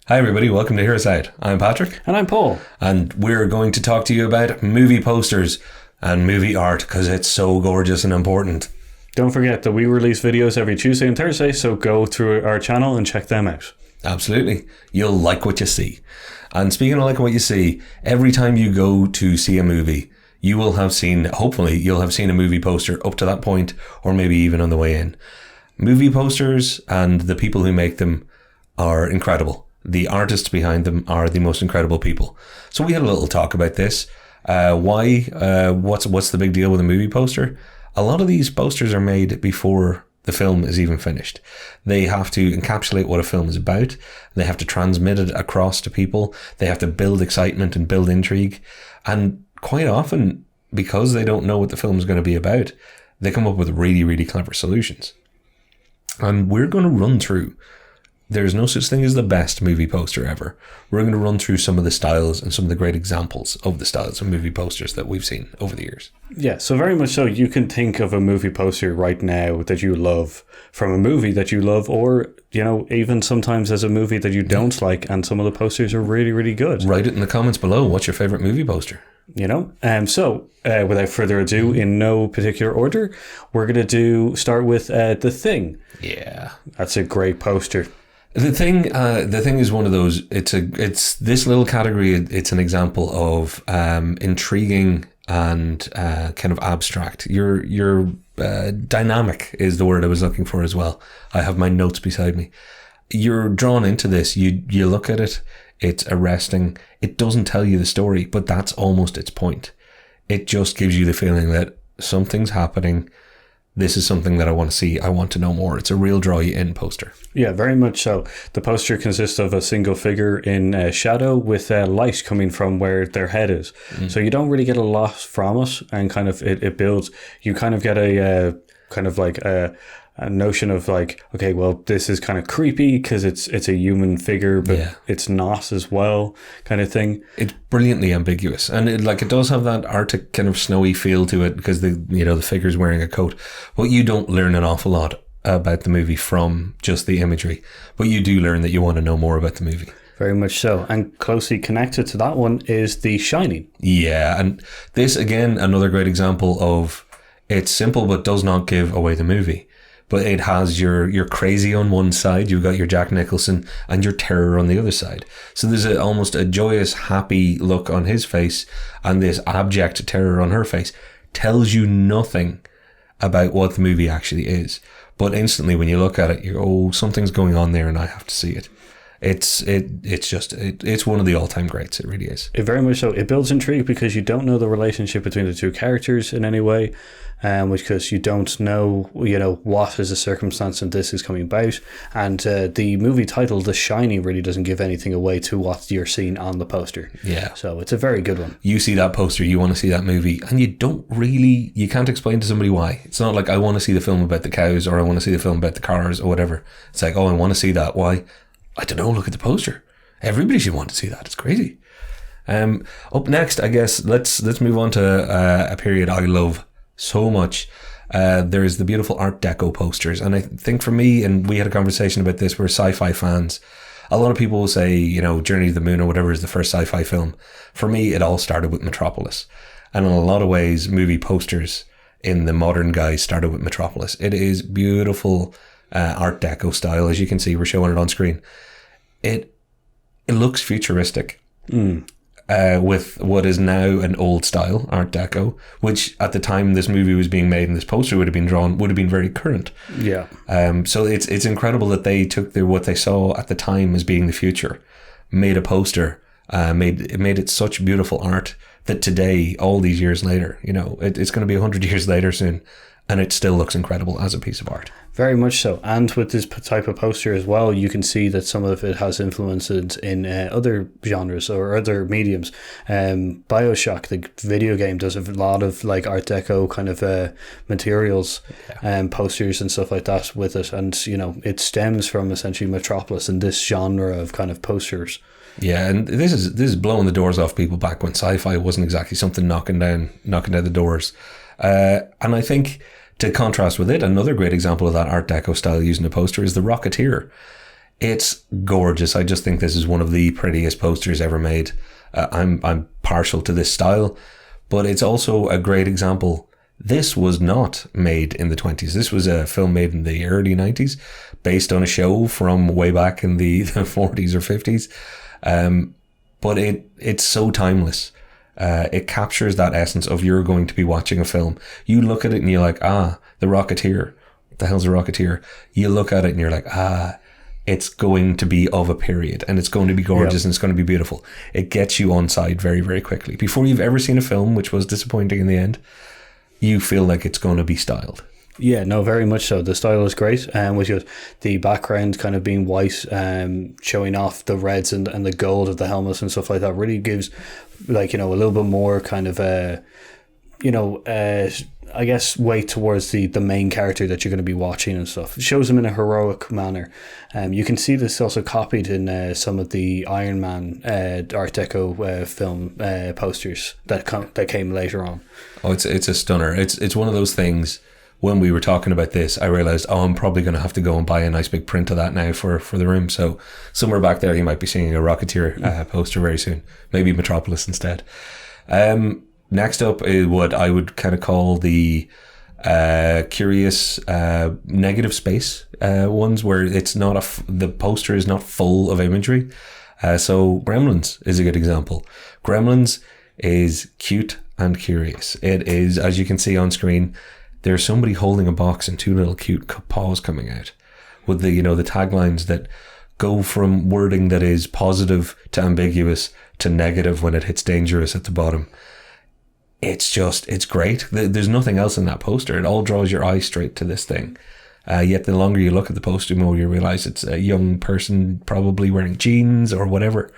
Hi everybody, welcome to Hear Us Out. I'm Patrick. And I'm Paul. And we're going to talk to you about movie posters and movie art because it's so gorgeous and important. Don't forget that we release videos every Tuesday and Thursday, so go through our channel and check them out. Absolutely. You'll like what you see. And speaking of liking what you see, every time you go to see a movie, you will have seen, hopefully, you'll have seen a movie poster up to that point or maybe even on the way in. Movie posters and the people who make them are incredible. The artists behind them are the most incredible people. So we had a little talk about this. What's the big deal with a movie poster? A lot of these posters are made before the film is even finished. They have to encapsulate what a film is about. They have to transmit it across to people. They have to build excitement and build intrigue. And quite often, because they don't know what the film is going to be about, they come up with really, really clever solutions. And we're going to run through. There's no such thing as the best movie poster ever. We're going to run through some of the styles and some of the great examples of the styles of movie posters that we've seen over the years. Yeah, so very much so. You can think of a movie poster right now that you love from a movie that you love, or, you know, even sometimes as a movie that you don't like, and some of the posters are really, really good. Write it in the comments below. What's your favorite movie poster? You know, without further ado, in no particular order, we're going to start with The Thing. Yeah. That's a great poster. The thing is one of those. It's this little category. It's an example of intriguing and kind of abstract. Your dynamic is the word I was looking for as well. I have my notes beside me. You're drawn into this. You look at it. It's arresting. It doesn't tell you the story, but that's almost its point. It just gives you the feeling that something's happening. This is something that I want to see. I want to know more. It's a real draw you in poster. Yeah, very much so. The poster consists of a single figure in shadow with light coming from where their head is. So you don't really get a lot from it, and kind of it builds. You kind of get a kind of like a notion of like, okay, well, this is kind of creepy because it's a human figure, but it's not as well, kind of thing. It's brilliantly ambiguous, and it does have that Arctic kind of snowy feel to it because the figure's wearing a coat. But you don't learn an awful lot about the movie from just the imagery, but you do learn that you want to know more about the movie. Very much so. And closely connected to that one is The Shining. Yeah, and this again, another great example of it's simple but does not give away the movie. But it has your crazy on one side, you've got your Jack Nicholson, and your terror on the other side. So there's almost a joyous, happy look on his face, and this abject terror on her face tells you nothing about what the movie actually is. But instantly when you look at it, you go, oh, something's going on there and I have to see it. It's one of the all-time greats. It really is. It very much so. It builds intrigue because you don't know the relationship between the two characters in any way, because you don't know, what is the circumstance and this is coming about. And the movie title, The Shining, really doesn't give anything away to what you're seeing on the poster. Yeah. So it's a very good one. You see that poster, you want to see that movie, and you can't explain to somebody why. It's not like I want to see the film about the cows or I want to see the film about the cars or whatever. It's like, oh, I want to see that. Why? I don't know, look at the poster. Everybody should want to see that. It's crazy. Up next, I guess, let's move on to a period I love so much. There's the beautiful Art Deco posters. And I think for me, and we had a conversation about this, we're sci-fi fans. A lot of people will say, Journey to the Moon or whatever is the first sci-fi film. For me, it all started with Metropolis. And in a lot of ways, movie posters in the modern guise started with Metropolis. It is beautiful Art Deco style. As you can see, we're showing it on screen. It looks futuristic with what is now an old style Art Deco, which at the time this movie was being made and this poster would have been very current. Yeah. So it's incredible that they took what they saw at the time as being the future, made a poster, made it such beautiful art that today, all these years later, it's going to be 100 years later soon, and it still looks incredible as a piece of art. Very much so. And with this type of poster as well, you can see that some of it has influences in other genres or other mediums. BioShock, the video game, does a lot of like Art Deco kind of materials and posters and stuff like that with it. And, it stems from essentially Metropolis and this genre of kind of posters. Yeah, and this is blowing the doors off people back when sci-fi wasn't exactly something knocking down the doors. And I think to contrast with it, another great example of that Art Deco style using a poster is the Rocketeer. It's gorgeous. I just think this is one of the prettiest posters ever made. I'm partial to this style, but it's also a great example. This was not made in the 20s. This was a film made in the early 90s, based on a show from way back in the 40s or 50s. But it's so timeless. It captures that essence of you're going to be watching a film. You look at it and you're like, The Rocketeer. What the hell's a Rocketeer? You look at it and you're like, it's going to be of a period, and it's going to be gorgeous, and it's going to be beautiful. It gets you on side very, very quickly. Before you've ever seen a film, which was disappointing in the end, you feel like it's going to be styled. Yeah, no, very much so. The style is great, with the background kind of being white, showing off the reds and the gold of the helmets and stuff like that. Really gives, like, a little bit more kind of I guess weight towards the main character that you're going to be watching and stuff. It shows him in a heroic manner. You can see this also copied in some of the Iron Man Art Deco film posters that came later on. Oh, it's a stunner. It's one of those things. When we were talking about this, I realised, I'm probably going to have to go and buy a nice big print of that now for the room. So somewhere back there, you might be seeing a Rocketeer poster very soon. Maybe Metropolis instead. Next up is what I would kind of call the curious negative space ones, where it's not the poster is not full of imagery. So Gremlins is a good example. Gremlins is cute and curious. It is, as you can see on screen, there's somebody holding a box and two little cute paws coming out with the taglines that go from wording that is positive to ambiguous to negative when it hits dangerous at the bottom. It's great. There's nothing else in that poster. It all draws your eye straight to this thing. Yet the longer you look at the poster, the more you realize it's a young person probably wearing jeans or whatever.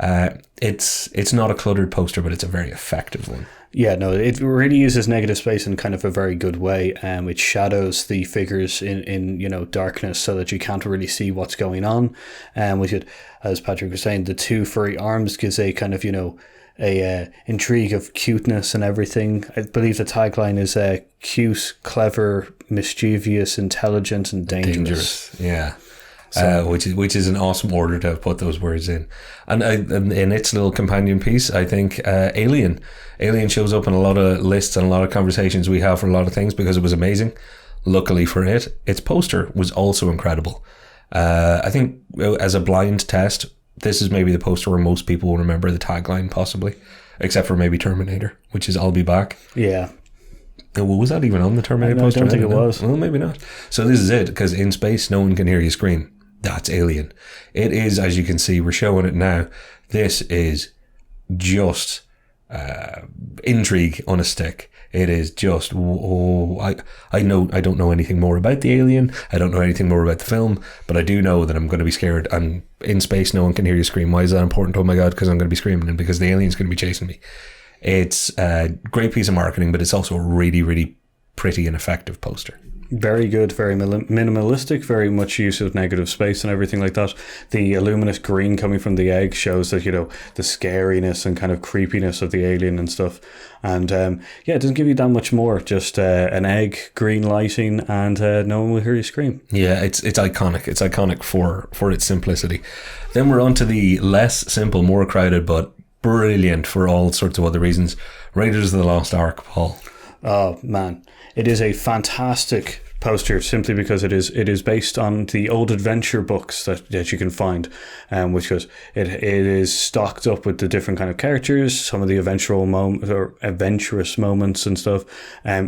It's not a cluttered poster, but it's a very effective one. Yeah, no, it really uses negative space in kind of a very good way. It shadows the figures in darkness so that you can't really see what's going on. With it, as Patrick was saying, the two furry arms gives a kind of a intrigue of cuteness and everything. I believe the tagline is cute, clever, mischievous, intelligent, and dangerous. Yeah. So, which is an awesome order to have put those words in. And in its little companion piece, I think Alien shows up in a lot of lists and a lot of conversations we have for a lot of things because it was amazing. Luckily for it, its poster was also incredible. I think as a blind test, this is maybe the poster where most people will remember the tagline, possibly, except for maybe Terminator, which is "I'll be back." Yeah. Was that even on the Terminator poster? I don't think it was. Well, maybe not. So this is it, because in space, no one can hear you scream. That's Alien. It is, as you can see, we're showing it now. This is just intrigue on a stick. It is just, I don't know anything more about the Alien. I don't know anything more about the film, but I do know that I'm going to be scared. And in space, no one can hear you scream. Why is that important? Oh my God, because I'm going to be screaming and because the alien's going to be chasing me. It's a great piece of marketing, but it's also a really, really pretty and effective poster. Very good, very minimalistic, very much use of negative space and everything like that. The luminous green coming from the egg shows that, the scariness and kind of creepiness of the alien and stuff. And it doesn't give you that much more, just an egg, green lighting, and no one will hear you scream. Yeah, it's iconic. It's iconic for its simplicity. Then we're on to the less simple, more crowded, but brilliant for all sorts of other reasons. Raiders of the Lost Ark, Paul. Oh, man. It is a fantastic poster simply because it is based on the old adventure books that you can find, which was it is stocked up with the different kind of characters, some of the adventurous moments and stuff.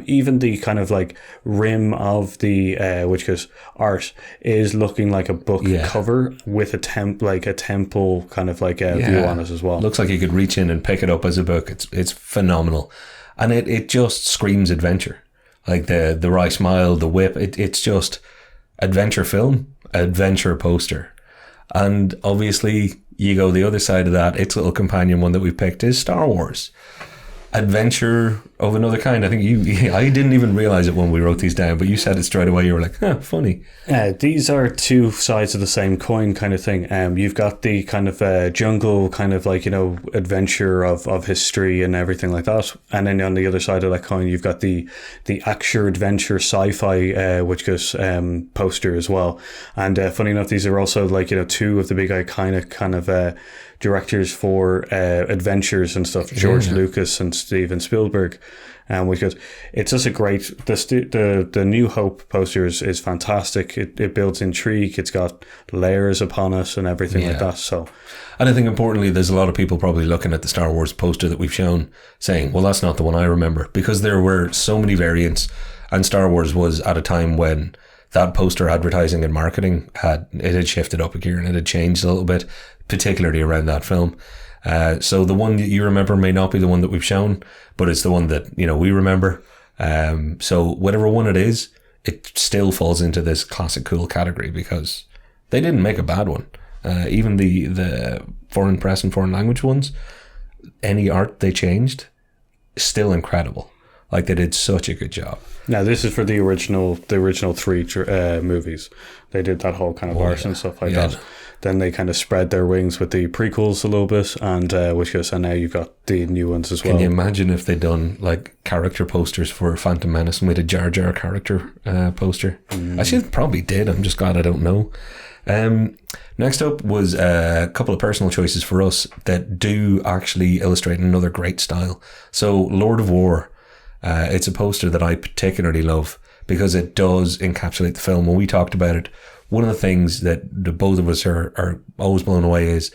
Even the kind of like rim of the which goes art is looking like a book cover with a temple kind of like a view on it as well. Looks like you could reach in and pick it up as a book. It's phenomenal, and it just screams adventure. Like the wry smile, the whip, it's just adventure film, adventure poster. And obviously you go the other side of that, its little companion one that we've picked is Star Wars. adventure of another kind. I think I didn't even realize it when we wrote these down, but you said it straight away. You were like, huh, funny. These are two sides of the same coin kind of thing. You've got the kind of jungle kind of like, adventure of history and everything like that. And then on the other side of that coin, you've got the action adventure sci-fi, which goes poster as well. And funny enough, these are also like, two of the big iconic kind of directors for adventures and stuff, George Lucas and Steven Spielberg, because it's just a great, the New Hope poster is fantastic. It builds intrigue, it's got layers upon it and everything like that. So, and I think importantly, there's a lot of people probably looking at the Star Wars poster that we've shown saying, well, that's not the one I remember, because there were so many variants, and Star Wars was at a time when that poster advertising and marketing had shifted up a gear and it had changed a little bit, particularly around that film. So the one that you remember may not be the one that we've shown, but it's the one that, we remember. So whatever one it is, it still falls into this classic cool category because they didn't make a bad one. Even the foreign press and foreign language ones, any art they changed, still incredible. Like, they did such a good job. Now, this is for the original three movies. They did that whole kind of art and stuff like that. Then they kind of spread their wings with the prequels a little bit, and and now you've got the new ones as well. Can you imagine if they'd done like character posters for Phantom Menace and we had a Jar Jar character poster? Actually, they probably did. I'm just glad I don't know. Next up was a couple of personal choices for us that do actually illustrate another great style. So, Lord of War. It's a poster that I particularly love because it does encapsulate the film. When we talked about it, one of the things that the both of us are always blown away is,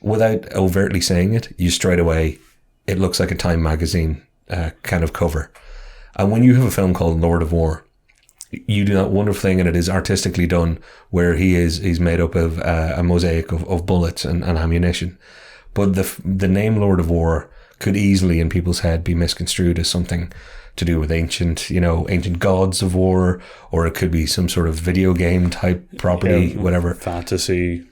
without overtly saying it, you straight away, it looks like a Time magazine kind of cover. And when you have a film called Lord of War, you do that wonderful thing, and it is artistically done, where he's made up of a mosaic of bullets and ammunition. But the name Lord of War could easily in people's head be misconstrued as something to do with ancient gods of war, or it could be some sort of video game type property, whatever. Fantasy.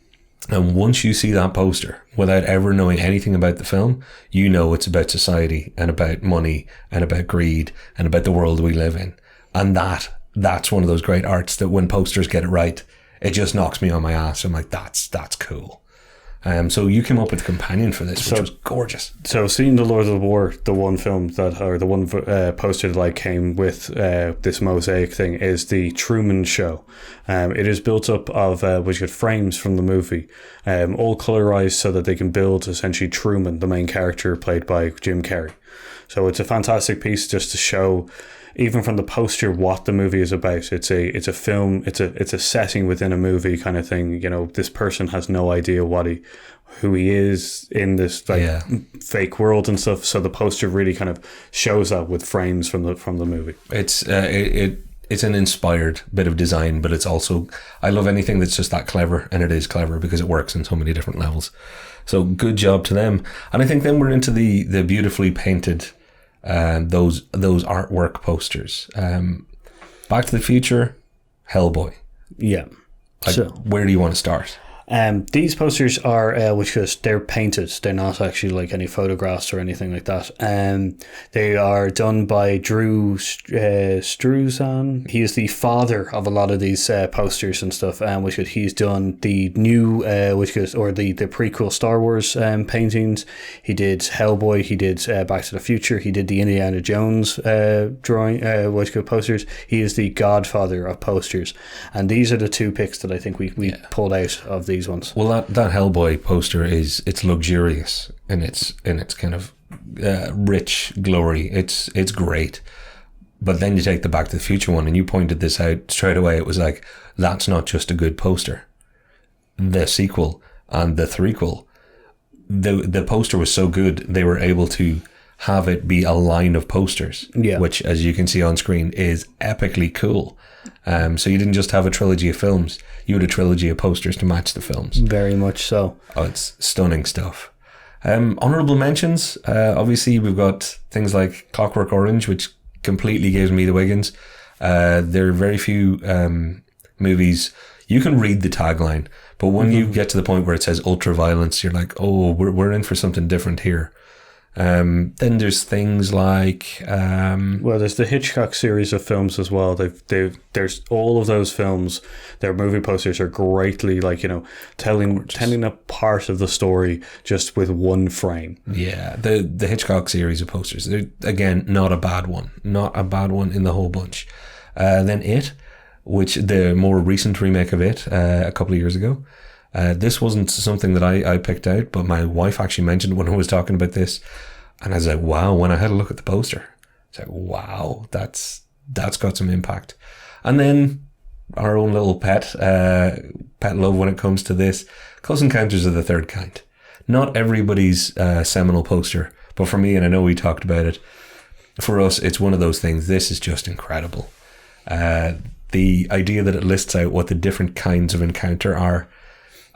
And once you see that poster, without ever knowing anything about the film, you know it's about society and about money and about greed and about the world we live in. And that's one of those great arts that when posters get it right, it just knocks me on my ass. I'm like, that's cool. So you came up with a companion for this, which was gorgeous. So seeing the Lord of the War, the one film that, or the one poster that came with this mosaic thing, is the Truman Show. It is built up of which got frames from the movie, all colorized so that they can build essentially Truman, the main character played by Jim Carrey. So it's a fantastic piece just to show, even from the poster, what the movie is about. It's a film. It's a setting within a movie kind of thing. This person has no idea who he is in this fake world and stuff. So the poster really kind of shows that with frames from the movie. It's it's an inspired bit of design, but it's also, I love anything that's just that clever, and it is clever because it works in so many different levels. So good job to them. And I think then we're into the beautifully painted. Those artwork posters. Back to the Future, Hellboy. Yeah. So where do you want to start? These posters are, they're painted. They're not actually like any photographs or anything like that. They are done by Struzan. He is the father of a lot of these posters and stuff. He's done the new, the prequel Star Wars paintings. He did Hellboy. He did Back to the Future. He did the Indiana Jones drawing, posters. He is the godfather of posters, and these are the two picks that I think we pulled out of these ones. Well, that Hellboy poster it's luxurious in its kind of rich glory. It's great. But then you take the Back to the Future one, and you pointed this out straight away. It was like, that's not just a good poster. The sequel and the threequel, the poster was so good they were able to have it be a line of posters, which, as you can see on screen, is epically cool. So you didn't just have a trilogy of films, you had a trilogy of posters to match the films. Very much so. Oh, it's stunning stuff. Honourable mentions, obviously we've got things like Clockwork Orange, which completely gives me the Wiggins. There are very few movies, you can read the tagline, but when you get to the point where it says ultra violence, you're like, oh, we're in for something different here. Then there's things like well, there's the Hitchcock series of films as well. There's all of those films. Their movie posters are greatly telling a part of the story just with one frame. Yeah, the Hitchcock series of posters. They're, again, not a bad one in the whole bunch. Then It, which the more recent remake of It, a couple of years ago. This wasn't something that I picked out, but my wife actually mentioned when I was talking about this, and I was like, wow, when I had a look at the poster, it's like, wow, that's got some impact. And then our own little pet love when it comes to this, Close Encounters of the Third Kind. Not everybody's seminal poster, but for me, and I know we talked about it, for us, it's one of those things. This is just incredible. The idea that it lists out what the different kinds of encounter are,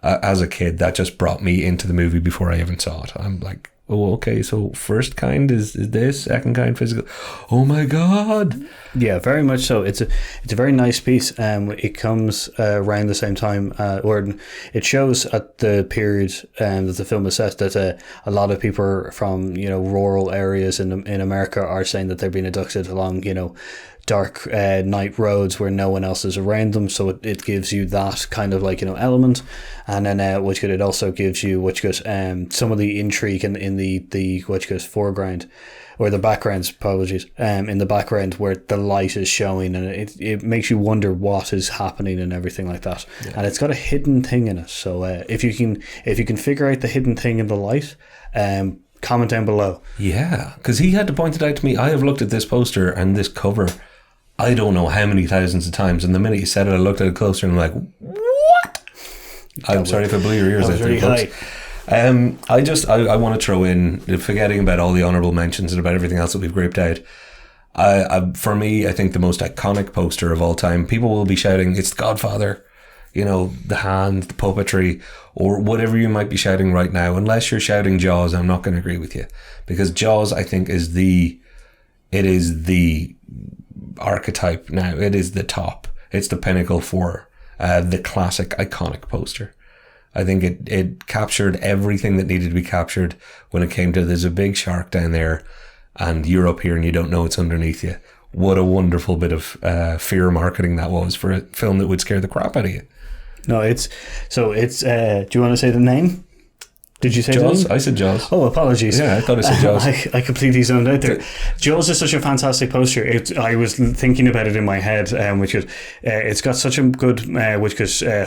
as a kid, that just brought me into the movie before I even saw it. I'm like, oh, okay, so first kind is this, second kind physical. Oh my god! Yeah, very much so. It's a very nice piece. It comes around the same time, or it shows at the period that the film is set that a lot of people from rural areas in America are saying that they're being abducted along dark night roads where no one else is around them, so it gives you that kind of element, and then it also gives you some of the intrigue in the foreground or the backgrounds, apologies, in the background where the light is showing, and it makes you wonder what is happening and everything like that. Yeah. And it's got a hidden thing in it, so if you can figure out the hidden thing in the light, comment down below. Yeah, because he had to point it out to me. I have looked at this poster and this cover I don't know how many thousands of times, and the minute you said it, I looked at it closer and I'm like, what? I'm sorry if I blew your ears out there, folks. I want to throw in, forgetting about all the honourable mentions and about everything else that we've graped out, for me, I think the most iconic poster of all time, people will be shouting, it's The Godfather, the hand, the puppetry, or whatever you might be shouting right now. Unless you're shouting Jaws, I'm not going to agree with you, because Jaws, I think, is the archetype now. It is the top. It's the pinnacle for the classic iconic poster. I think it captured everything that needed to be captured when it came to, there's a big shark down there and you're up here and you don't know it's underneath you. What a wonderful bit of fear marketing that was for a film that would scare the crap out of you. No, it's do you want to say the name? Did you say Jaws? That? I said Jaws. Oh, apologies. Yeah, I thought I said Jaws. I completely zoned out there. Jaws is such a fantastic poster. I was thinking about it in my head, which is it's got such a good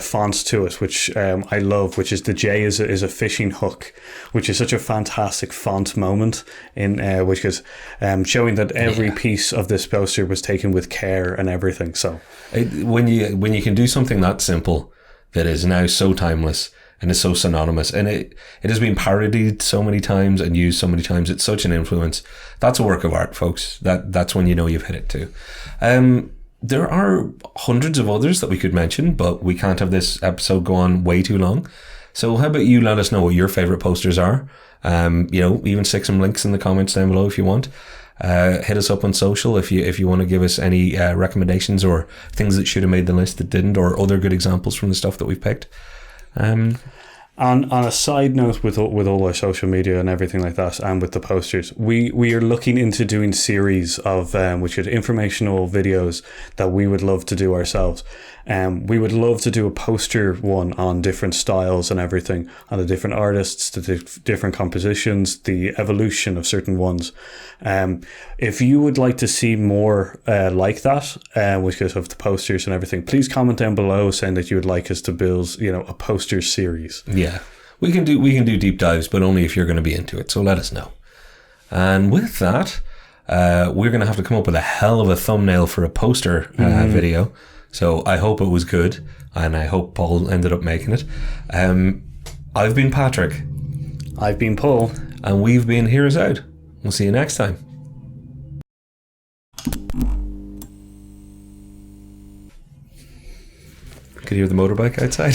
fonts to it, which I love. Which is the J is a fishing hook, which is such a fantastic font moment in which is showing that every piece of this poster was taken with care and everything. So when you can do something that simple that is now so timeless and is so synonymous, and it has been parodied so many times and used so many times, it's such an influence. That's a work of art, folks. That's when you know you've hit it too. There are hundreds of others that we could mention, but we can't have this episode go on way too long. So how about you let us know what your favourite posters are? Even stick some links in the comments down below if you want. Hit us up on social if you want to give us any recommendations or things that should have made the list that didn't, or other good examples from the stuff that we've picked. On a side note, with all our social media and everything like that, and with the posters, we are looking into doing series of informational videos that we would love to do ourselves. We would love to do a poster one on different styles and everything, on the different artists, the different compositions, the evolution of certain ones. If you would like to see more like that, of the posters and everything, please comment down below saying that you would like us to build, a poster series. Yeah, we can do deep dives, but only if you're going to be into it. So let us know. And with that, we're going to have to come up with a hell of a thumbnail for a poster video. So I hope it was good, and I hope Paul ended up making it. I've been Patrick. I've been Paul. And we've been Heroes Out. We'll see you next time. Could you hear the motorbike outside?